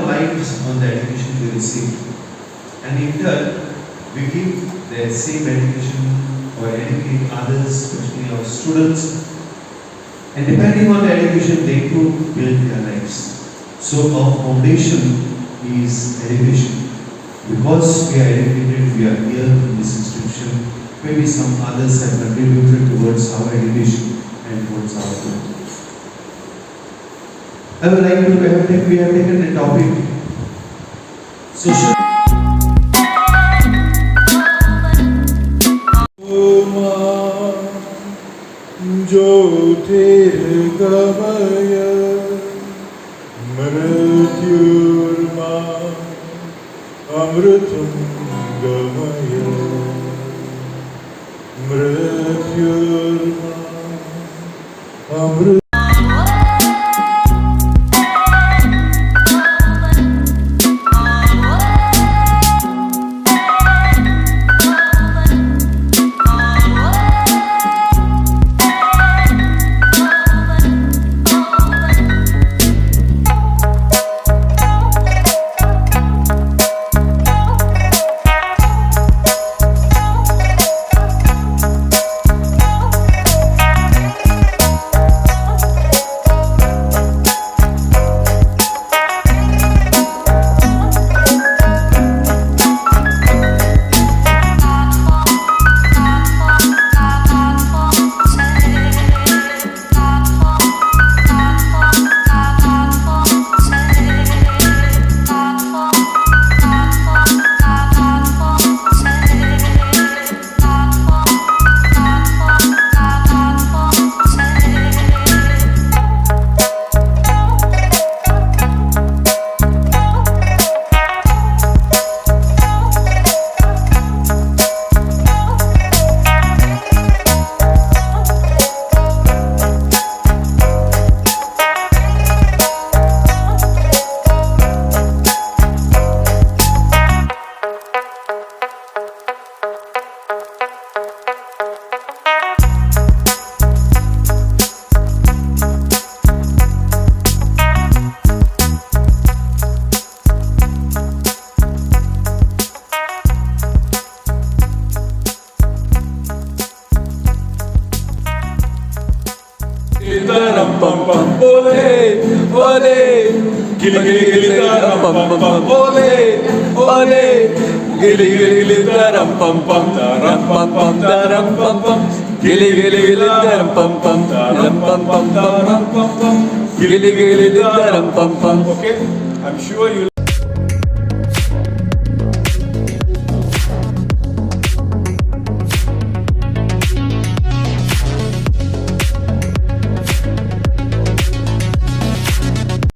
our lives on the education we receive. And in turn, we give the same education or educate others, especially our students. And depending on the education, they too build their lives. So our foundation is education. Because we are educated, we are here in this institution. Maybe some others have contributed towards our education and towards our growth. I would like to have we have taken a topic. Social. ज्योतिर्गमय मृत्युर्मा अमृतं गमय मृत्युर्मा अमृत pam pam ole ole gili gili gili taram pam pam ole ole gili gili gili taram pam pam gili gili gili taram pam pam gili gili gili taram pam pam. Okay, I'm sure you